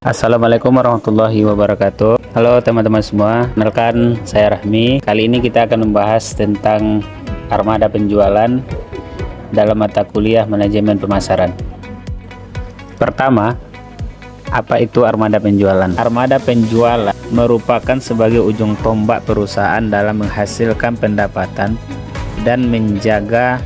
Assalamualaikum warahmatullahi wabarakatuh. Halo teman-teman semua, kenalkan saya Rahmi. Kali ini kita akan membahas tentang armada penjualan dalam mata kuliah manajemen pemasaran. Pertama, apa itu armada penjualan? Armada penjualan merupakan sebagai ujung tombak perusahaan dalam menghasilkan pendapatan dan menjaga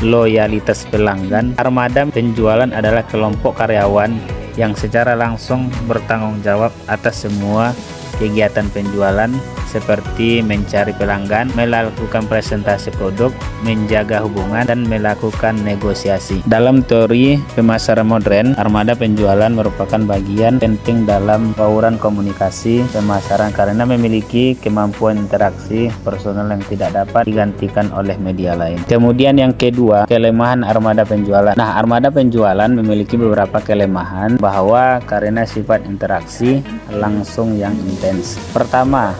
loyalitas pelanggan. Armada penjualan adalah kelompok karyawan yang secara langsung bertanggung jawab atas semua kegiatan penjualan seperti mencari pelanggan, melakukan presentasi produk, menjaga hubungan, dan melakukan negosiasi. Dalam teori pemasaran modern, armada penjualan merupakan bagian penting dalam bauran komunikasi pemasaran karena memiliki kemampuan interaksi personal yang tidak dapat digantikan oleh media lain. Kemudian yang kedua, kelemahan armada penjualan. Nah, armada penjualan memiliki beberapa kelemahan bahwa karena sifat interaksi langsung yang intens. Pertama,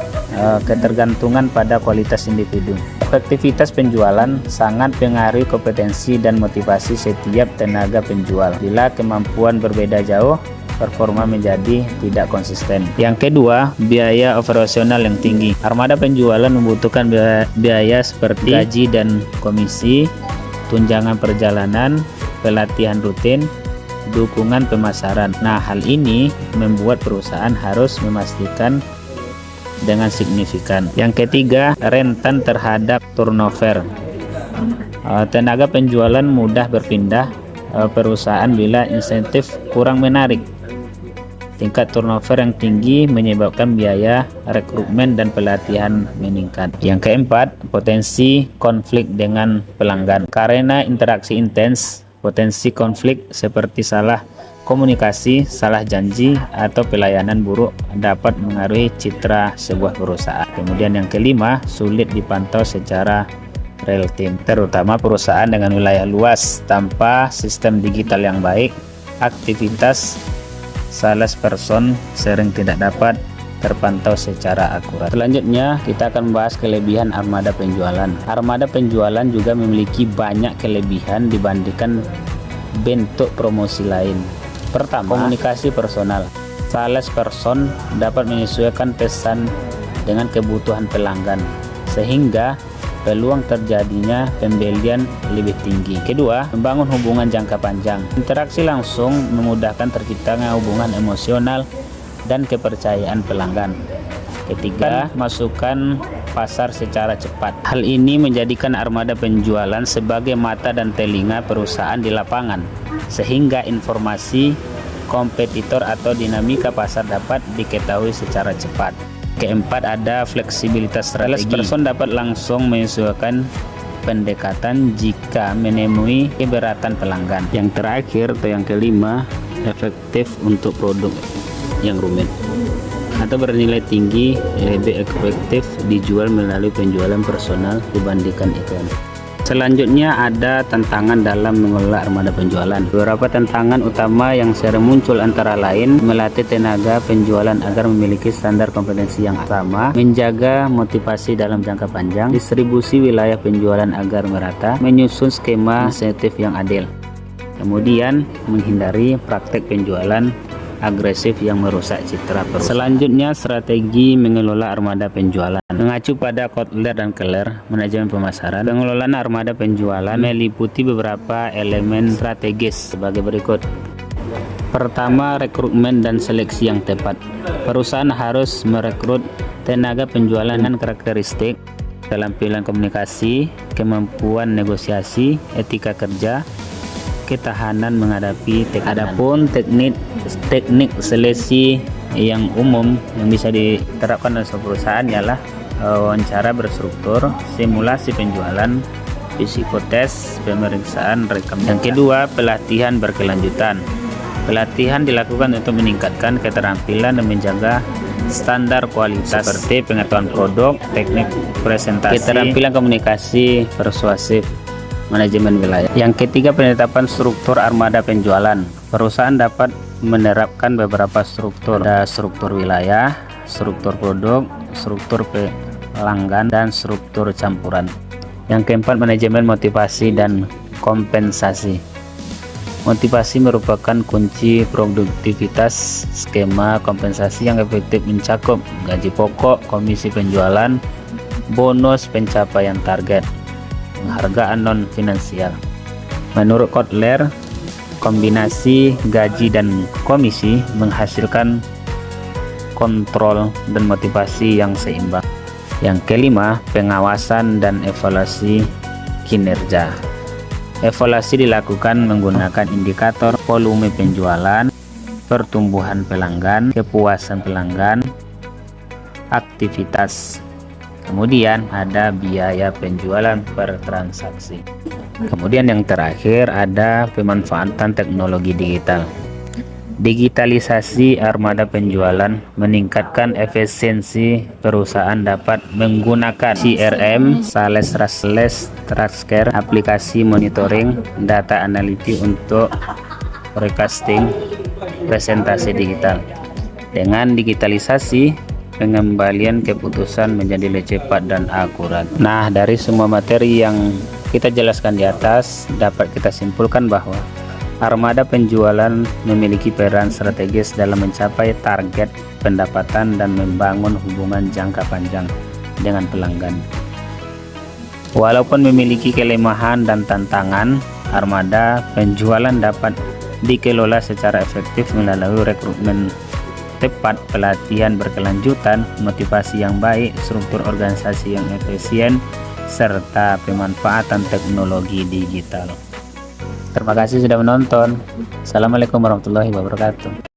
ketergantungan pada kualitas individu. Efektivitas penjualan sangat mempengaruhi kompetensi dan motivasi setiap tenaga penjual. Bila kemampuan berbeda jauh, performa menjadi tidak konsisten. Yang kedua, biaya operasional yang tinggi. Armada penjualan membutuhkan biaya seperti gaji dan komisi, tunjangan perjalanan, pelatihan rutin, dukungan pemasaran. Nah, hal ini membuat perusahaan harus memastikan dengan signifikan. Yang ketiga, rentan terhadap turnover. Tenaga penjualan mudah berpindah perusahaan bila insentif kurang menarik. Tingkat turnover yang tinggi menyebabkan biaya rekrutmen dan pelatihan meningkat. Yang keempat, potensi konflik dengan pelanggan. Karena interaksi intens, potensi konflik seperti salah komunikasi, salah janji, atau pelayanan buruk dapat mengaruhi citra sebuah perusahaan. Kemudian yang kelima, sulit dipantau secara real time, terutama perusahaan dengan wilayah luas. Tanpa sistem digital yang baik, aktivitas salesperson sering tidak dapat terpantau secara akurat. Selanjutnya, kita akan membahas kelebihan armada penjualan. Armada penjualan juga memiliki banyak kelebihan dibandingkan bentuk promosi lain. Pertama, komunikasi personal. Salesperson dapat menyesuaikan pesan dengan kebutuhan pelanggan, sehingga peluang terjadinya pembelian lebih tinggi. Kedua, membangun hubungan jangka panjang. Interaksi langsung memudahkan terciptanya hubungan emosional dan kepercayaan pelanggan. Ketiga, masukan pasar secara cepat. Hal ini menjadikan armada penjualan sebagai mata dan telinga perusahaan di lapangan, sehingga informasi kompetitor atau dinamika pasar dapat diketahui secara cepat. Keempat, ada fleksibilitas strategi. Salesperson dapat langsung menyesuaikan pendekatan jika menemui keberatan pelanggan. Yang terakhir atau yang kelima, efektif untuk produk yang rumit atau bernilai tinggi, lebih efektif dijual melalui penjualan personal dibandingkan iklan. Selanjutnya, ada tantangan dalam mengelola armada penjualan. Beberapa tantangan utama yang sering muncul antara lain melatih tenaga penjualan agar memiliki standar kompetensi yang sama, menjaga motivasi dalam jangka panjang, distribusi wilayah penjualan agar merata, menyusun skema insentif yang adil. Kemudian, menghindari praktek penjualan agresif yang merusak citra perusahaan. Selanjutnya, strategi mengelola armada penjualan. Mengacu pada Kotler dan Keller, manajemen pemasaran, pengelolaan armada penjualan meliputi beberapa elemen strategis sebagai berikut. Pertama, rekrutmen dan seleksi yang tepat. Perusahaan harus merekrut tenaga penjualan dengan karakteristik keterampilan komunikasi, kemampuan negosiasi, etika kerja, ketahanan menghadapi tekanan. Adapun teknik seleksi yang umum yang bisa diterapkan dalam sebuah perusahaan ialah wawancara berstruktur, simulasi penjualan, psikotes, pemeriksaan rekam. Yang kedua, pelatihan berkelanjutan. Pelatihan dilakukan untuk meningkatkan keterampilan dan menjaga standar kualitas seperti pengetahuan produk, teknik presentasi, keterampilan komunikasi, persuasif, manajemen wilayah. Yang ketiga, penetapan struktur armada penjualan. Perusahaan dapat menerapkan beberapa struktur. Ada struktur wilayah, struktur produk, struktur pelanggan, dan struktur campuran. Yang keempat, manajemen motivasi dan kompensasi. Motivasi merupakan kunci produktivitas. Skema kompensasi yang efektif mencakup gaji pokok, komisi penjualan, bonus pencapaian target, penghargaan non-finansial. Menurut Kotler, kombinasi gaji dan komisi menghasilkan kontrol dan motivasi yang seimbang. Yang kelima, pengawasan dan evaluasi kinerja. Evaluasi dilakukan menggunakan indikator volume penjualan, pertumbuhan pelanggan, kepuasan pelanggan, aktivitas. Kemudian ada biaya penjualan per transaksi. Kemudian yang terakhir ada pemanfaatan teknologi digital. Digitalisasi armada penjualan meningkatkan efisiensi. Perusahaan dapat menggunakan CRM, sales tracker, aplikasi monitoring, data analitik untuk forecasting, presentasi digital. Dengan digitalisasi, pengembalian keputusan menjadi lebih cepat dan akurat. Nah, dari semua materi yang kita jelaskan di atas, dapat kita simpulkan bahwa armada penjualan memiliki peran strategis dalam mencapai target pendapatan dan membangun hubungan jangka panjang dengan pelanggan. Walaupun memiliki kelemahan dan tantangan, armada penjualan dapat dikelola secara efektif melalui rekrutmen tepat, pelatihan berkelanjutan, motivasi yang baik, struktur organisasi yang efisien, serta pemanfaatan teknologi digital. Terima kasih sudah menonton. Assalamualaikum warahmatullahi wabarakatuh.